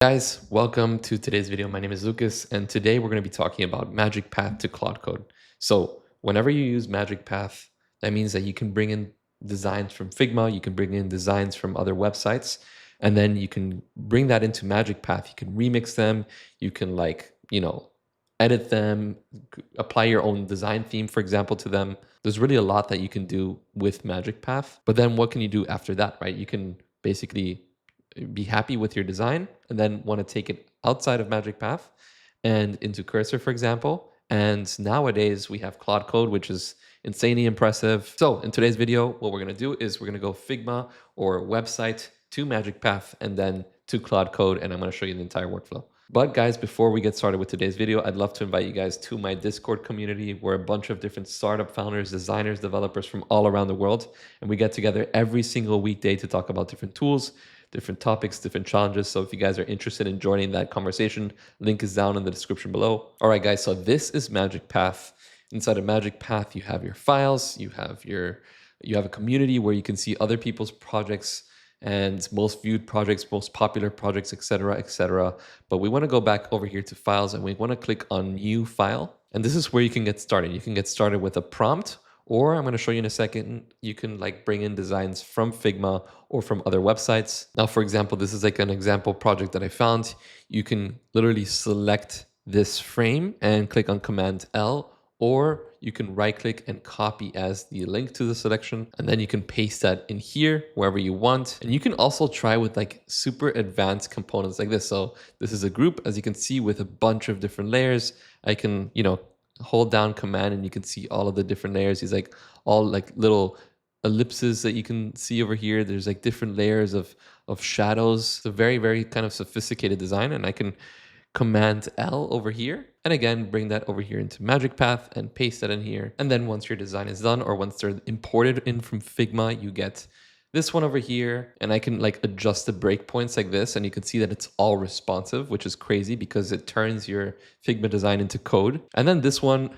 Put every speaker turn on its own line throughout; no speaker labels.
Guys, welcome to today's video. My name is Lucas, and today we're going to be talking about MagicPath to Claude Code. So whenever you use MagicPath, that means that you can bring in designs from Figma, you can bring in designs from other websites, and then you can bring that into MagicPath. You can remix them, you can edit them, apply your own design theme, for example, to them. There's really a lot that you can do with MagicPath, but then what can you do after that, right? You can basically be happy with your design and then want to take it outside of MagicPath and into Cursor, for example. And nowadays we have Claude Code, which is insanely impressive. So in today's video, what we're going to do is we're going to go Figma or website to MagicPath and then to Claude Code. And I'm going to show you the entire workflow. But guys, before we get started with today's video, I'd love to invite you guys to my Discord community. We're a bunch of different startup founders, designers, developers from all around the world. And we get together every single weekday to talk about different tools, different topics, different challenges. So if you guys are interested in joining that conversation, link is down in the description below. All right, guys, so this is MagicPath. Inside of MagicPath, you have your files, you have a community where you can see other people's projects and most viewed projects, most popular projects, etc., etc. But we want to go back over here to files and we want to click on new file. And this is where you can get started. You can get started with a prompt, or I'm going to show you in a second, you can bring in designs from Figma or from other websites. Now, for example, this is an example project that I found. You can literally select this frame and click on Command L, or you can right click and copy as the link to the selection. And then you can paste that in here, wherever you want. And you can also try with super advanced components like this. So this is a group, as you can see, with a bunch of different layers. I can, hold down Command and you can see all of the different layers. These all little ellipses that you can see over here. There's different layers of shadows. It's a very, very kind of sophisticated design. And I can Command L over here. And again, bring that over here into MagicPath and paste that in here. And then once your design is done, or once they're imported in from Figma, you get this one over here, and I can adjust the breakpoints like this, and you can see that it's all responsive, which is crazy because it turns your Figma design into code. And then this one,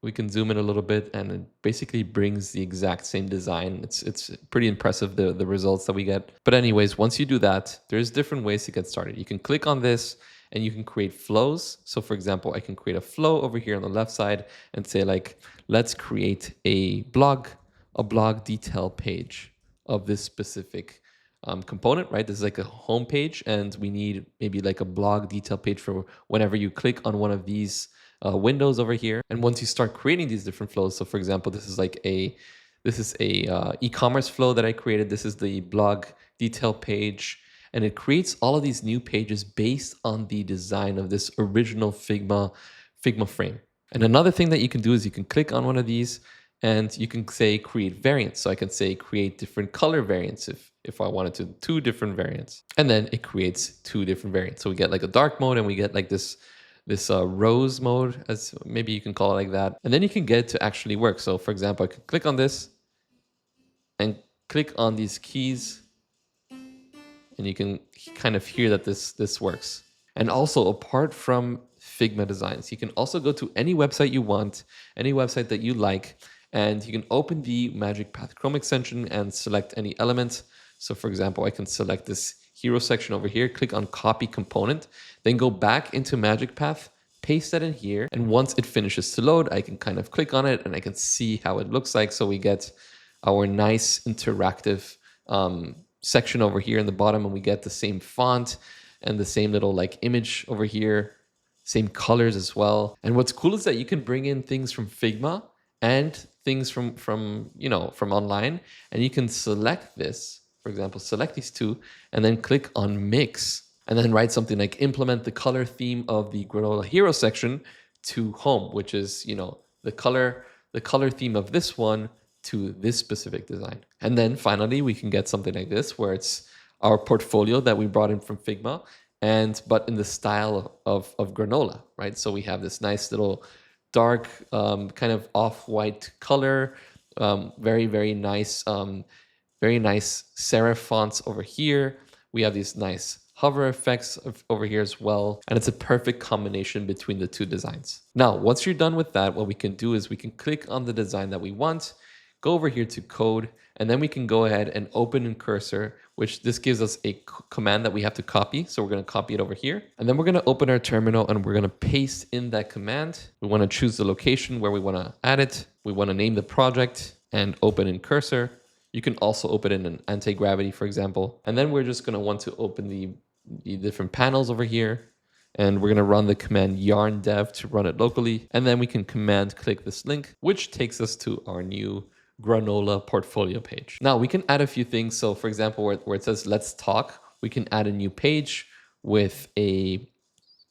we can zoom in a little bit, and it basically brings the exact same design. It's pretty impressive, the results that we get. But anyways, once you do that, there's different ways to get started. You can click on this, and you can create flows. So for example, I can create a flow over here on the left side and say let's create a blog detail page of this specific component, right? This is a home page, and we need maybe a blog detail page for whenever you click on one of these windows over here. And once you start creating these different flows, so for example, this is a e-commerce flow that I created. This is the blog detail page, and it creates all of these new pages based on the design of this original Figma frame. And another thing that you can do is you can click on one of these and you can say create variants. So I can say create different color variants if I wanted to, 2 different variants. And then it creates 2 different variants. So we get a dark mode, and we get this rose mode, as maybe you can call it like that. And then you can get it to actually work. So for example, I could click on this and click on these keys, and you can kind of hear that this works. And also, apart from Figma designs, you can also go to any website you want, any website that you like, and you can open the MagicPath Chrome extension and select any element. So for example, I can select this hero section over here, click on copy component, then go back into MagicPath, paste that in here. And once it finishes to load, I can kind of click on it and I can see how it looks like. So we get our nice interactive section over here in the bottom, and we get the same font and the same little image over here, same colors as well. And what's cool is that you can bring in things from Figma and things from online, and you can select this, for example, select these 2 and then click on mix, and then write something like implement the color theme of the granola hero section to home, which is the color theme of this one to this specific design. And then finally, we can get something like this, where it's our portfolio that we brought in from Figma, but in the style of granola, right? So we have this nice little dark kind of off-white color, very, very nice serif fonts over here. We have these nice hover effects over here as well. And it's a perfect combination between the 2 designs. Now, once you're done with that, what we can do is we can click on the design that we want, go over here to code, and then we can go ahead and open in cursor, which this gives us a command that we have to copy. So we're going to copy it over here, and then we're going to open our terminal and we're going to paste in that command. We want to choose the location where we want to add it. We want to name the project and open in cursor. You can also open in an anti-gravity, for example. And then we're just going to want to open the different panels over here. And we're going to run the command yarn dev to run it locally. And then we can command click this link, which takes us to our new Granola portfolio page. Now we can add a few things. So for example, where it says let's talk, we can add a new page with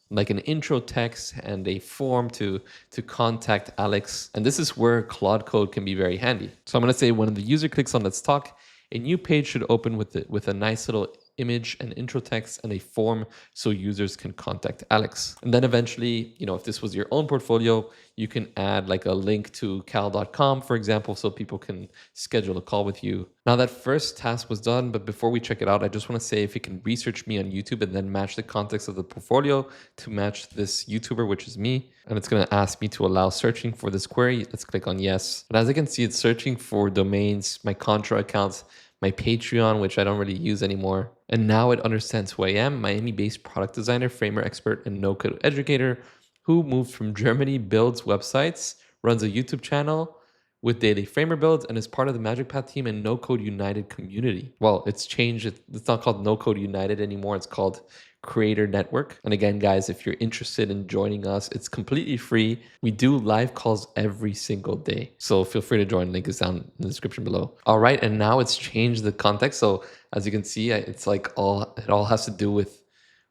like an intro text and a form to contact Alex. And this is where Claude Code can be very handy. So I'm going to say when the user clicks on let's talk, a new page should open with a nice little image and intro text and a form so users can contact Alex. And then eventually, if this was your own portfolio, you can add like a link to cal.com, for example, so people can schedule a call with you. Now that first task was done, but before we check it out, I just want to say if you can research me on YouTube and then match the context of the portfolio to match this YouTuber, which is me, and it's going to ask me to allow searching for this query. Let's click on yes. But as I can see, it's searching for domains, my Contra accounts, my Patreon, which I don't really use anymore. And now it understands who I am, Miami-based product designer, framer expert, and no-code educator who moved from Germany, builds websites, runs a YouTube channel with daily framer builds, and is part of the MagicPath team and No Code United community. Well, it's changed. It's not called No Code United anymore. It's called Creator Network. And again, guys, if you're interested in joining us, it's completely free. We do live calls every single day. So feel free to join. Link is down in the description below. All right. And now it's changed the context. So as you can see, it's like it all has to do with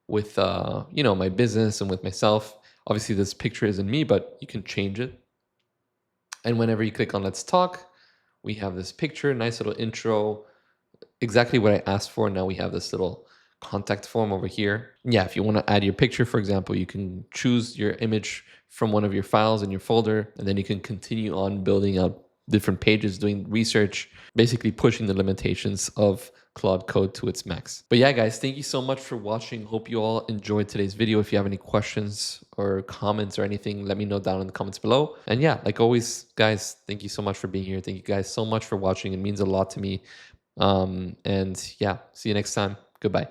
my business and with myself. Obviously this picture isn't me, but you can change it. And whenever you click on let's talk, we have this picture, nice little intro, exactly what I asked for. Now we have this little contact form over here. Yeah, if you want to add your picture, for example, you can choose your image from one of your files in your folder, and then you can continue on building out different pages, doing research, basically pushing the limitations of Claude Code to its max. But yeah, guys, thank you so much for watching. Hope you all enjoyed today's video. If you have any questions or comments or anything, let me know down in the comments below. And yeah, like always, guys, thank you so much for being here. Thank you guys so much for watching. It means a lot to me. And yeah, see you next time. Goodbye.